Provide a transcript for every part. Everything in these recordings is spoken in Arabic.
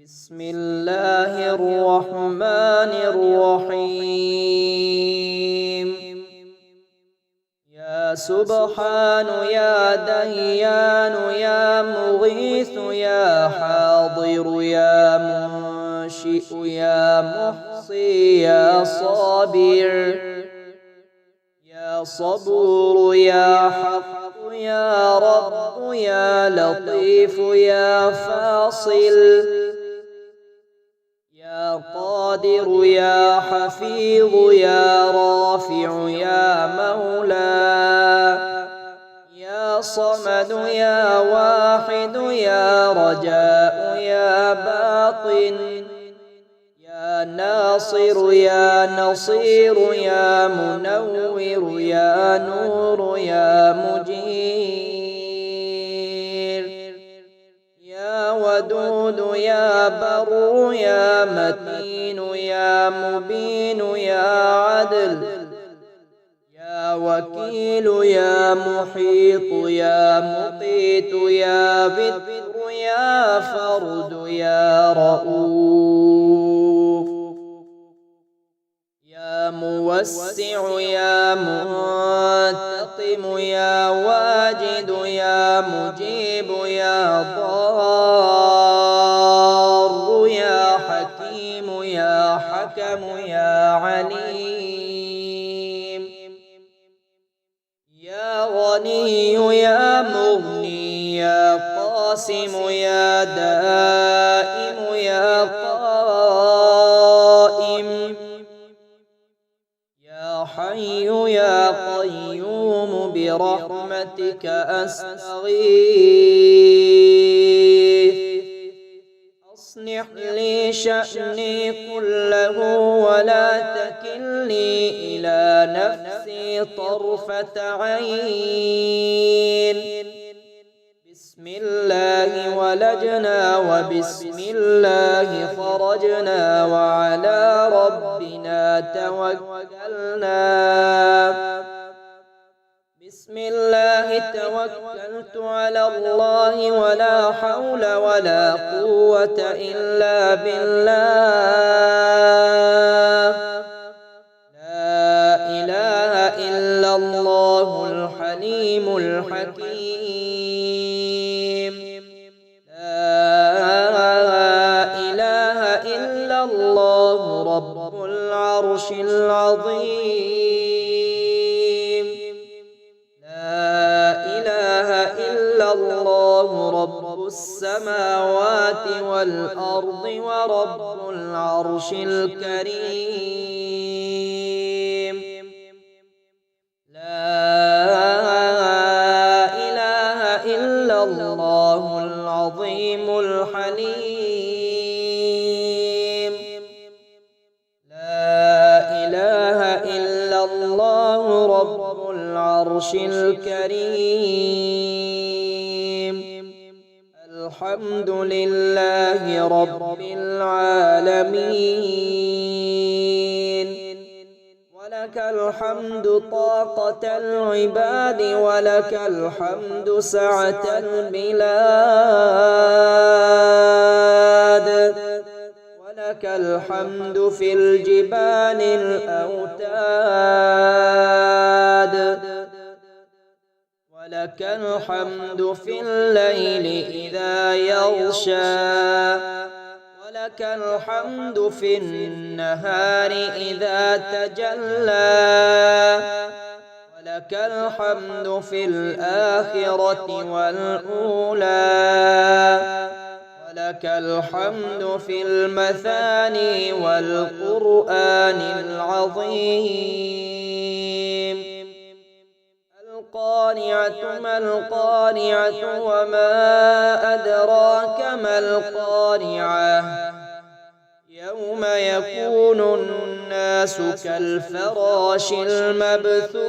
بسم الله الرحمن الرحيم. يا سبحان يا ديان يا مغيث يا حاضر يا منشئ يا محصي يا صابر يا صبور يا حق يا رب يا لطيف يا فاصل يا قادر يا حفيظ يا رافع يا مولى يا صمد يا واحد يا رجاء يا باطن يا ناصر يا نصير يا منور يا نور يا مجير يا ودود يا بر يا متين يا مبين يا عدل يا وكيل يا محيط يا مقيت يا بتر يا فرد يا رؤوف يا موسع يا منتقم يا واجد يا مجيب يا ضار يا حكيم يا حكم يا عليم يا غني يا مغني يا قاسم يا دائم يا قائم يا حي يا قيوم برحمتك أستغيث أصلح لي شأني كله ولا تكلني إلى نفسي طرفة عين. بسم الله ولجنا وبسم الله خرجنا وعلى ربنا توكلنا. بسم الله توكلت على الله ولا حول ولا قوة إلا بالله. لا إله إلا الله الحليم الحكيم. لا إله إلا الله رب العرش العظيم. لا إله إلا الله رب السماوات والأرض ورب العرش الكريم. لا إله إلا الله العظيم الحليم. لا إله إلا الله رب العرش الكريم. الحمد لله رب العالمين. ولك الحمد طاقة العباد ولك الحمد سعة البلاد ولك الحمد في الجبال الأوتاد ولك الحمد في الليل إذا يغشى ولك الحمد في النهار إذا تجلى ولك الحمد في الآخرة والأولى ولك الحمد في المثاني والقرآن العظيم. القارعة ما القارعة وما أدراك ما القارعة يوم يكون الناس كالفراش المبثوث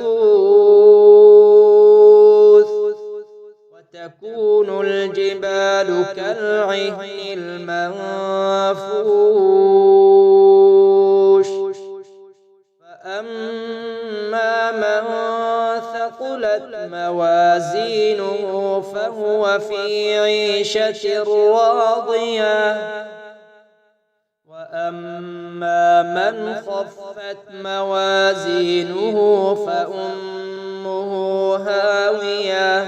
وتكون الجبال كالعهن المنفوش فأما من ثقلت موازينه فهو في عيشة راضية فأما من خفت موازينه فأمه هاوية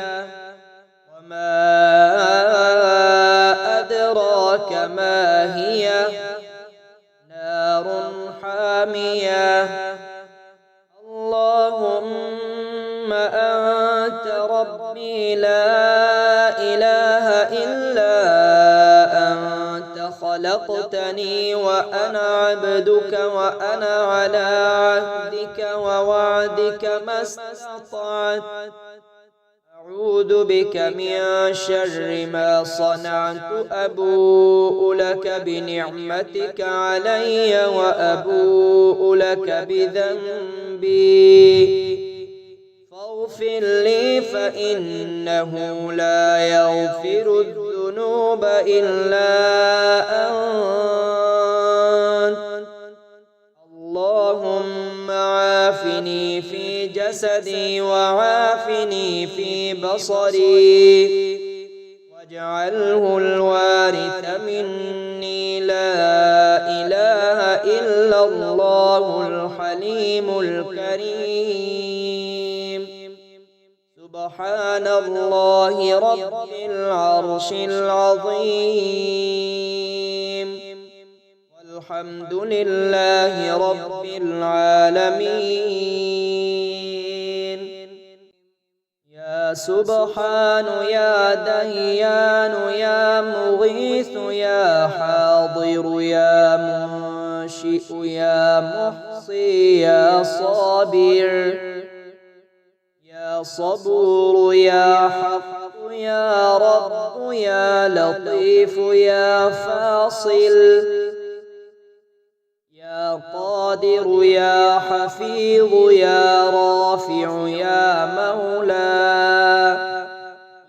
وما أدراك ما هي نار حامية اللهم أنت ربي لا إله إلا أنت خلقتني وأنا عبدك وأنا على عهدك ووعدك ما استطعت أعوذ بك من شر ما صنعت أبوء لك بنعمتك علي وأبوء لك بذنبي فاغفر لي فإنه لا يغفر الذنوب إلا أنت اللهم عافني في جسدي وعافني في بصري واجعله الوارث مني لا إله إلا الله الحليم الكريم سبحان الله رب العرش العظيم والحمد لله رب العالمين يا سبحان يا ديان يا مغيث يا حاضر يا منشئ يا محصي يا صابر يا صبور يا حق يا رب يا لطيف يا فاصل يا قادر يا حفيظ يا رافع يا مولى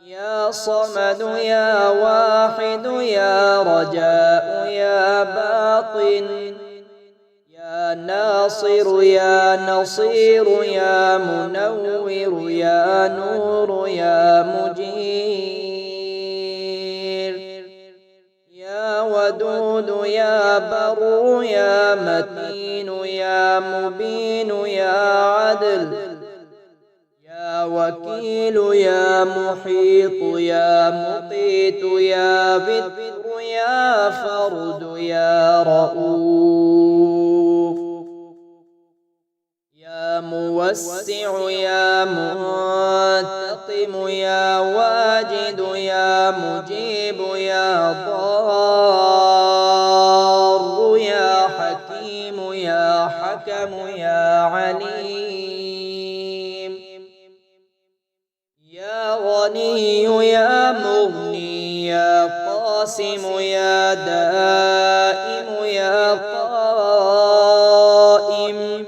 يا صمد يا واحد يا رجاء يا باطن يا ناصر يا نصير يا منور يا نور يا مجير يا ودود يا بر يا متين يا مبين يا عدل يا وكيل يا محيط يا مقيت يا بتر يا فرد يا رؤوف يا موسع يا منتقم يا واجد يا مجيب يا ضار يا حكيم يا حكم يا عليم يا غني يا مغني يا قاسم يا دائم يا قائم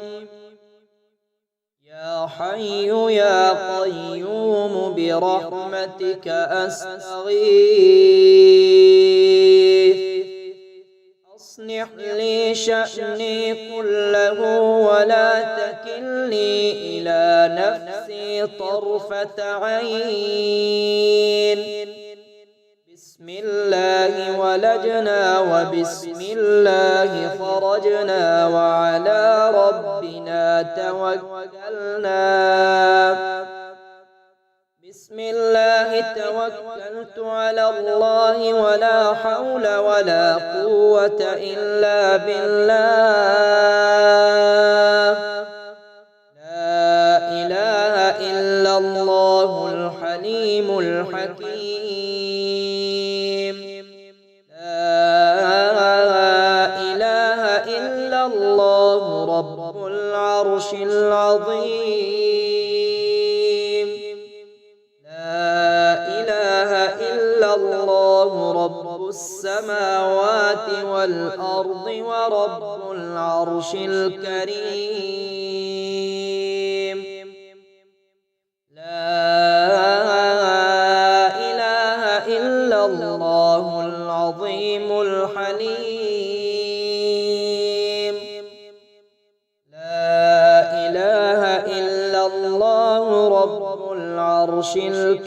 يا حي يا قيوم برحمتك أستغيث أصلح لي شأني كله ولا تكلني إلى نفسي طرفة عين بسم الله ولجنا وبسم الله خرجنا وعلى ربنا توكلنا بسم الله توكلت على الله ولا حول ولا قوة إلا بالله لا إله إلا الله الحليم الحكيم لا إله إلا الله رب العرش العظيم لا إله إلا الله رب السماوات والأرض ورب العرش الكريم لا إله إلا الله العظيم الحليم لا إله إلا الله رب العرش الكريم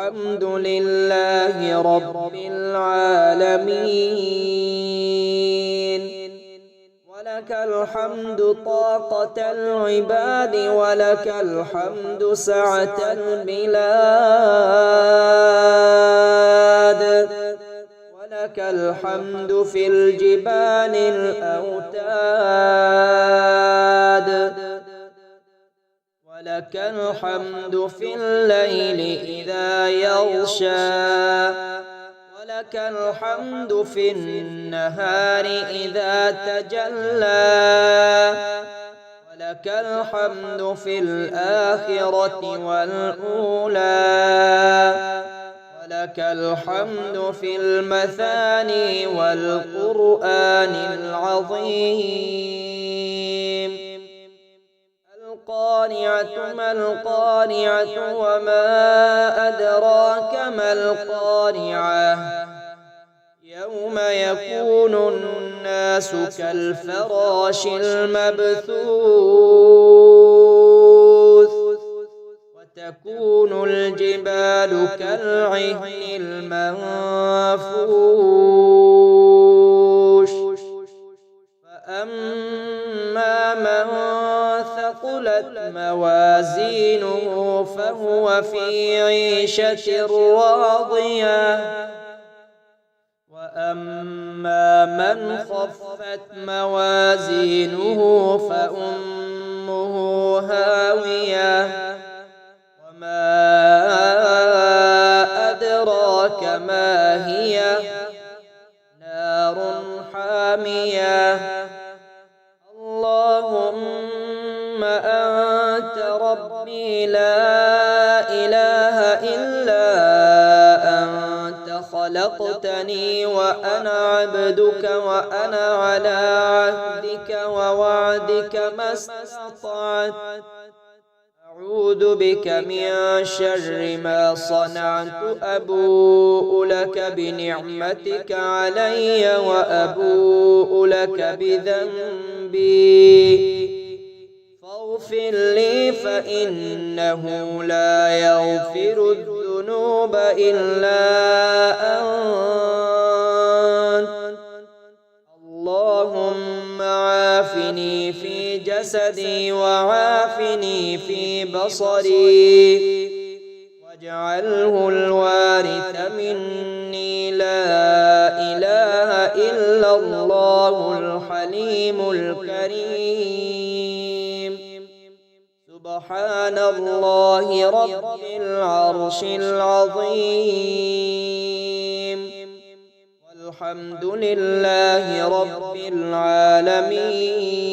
الحمد لله رب العالمين. ولك الحمد طاقة العباد، ولك الحمد سعة البلاد، ولك الحمد في الجبال الأوتاد، ولك الحمد في الليل إذا يغشى، ولك الحمد في النهار إذا تجلى، ولك الحمد في الآخرة والأولى، ولك الحمد في المثاني والقرآن العظيم. القارعة ما القارعة وما أدراك ما القارعة، يوم يكون الناس كالفراش المبثوث، وتكون الجبال كالعهن المنفوش. فأما من ثقلت موازينه فهو في عيشة راضية، وأما من خفت موازينه فأمه هاوية، وما أدراك ما هي، نار حامية. اللهم أنت ربي لا إله إلا أنت، خلقتني وأنا عبدك، وأنا على عهدك ووعدك ما استطعت. أعوذ بك من شر ما صنعت، أبوء لك بنعمتك علي وأبوء لك بذنبي، فاغفر لي فإنه لا يغفر الذنوب إلا أنت. اللهم عافني في جسدي وعافني في بصري، واجعله الوارث مني. لا إله إلا الله الحليم الكريم. سبحان الله رب العرش العظيم، والحمد لله رب العالمين.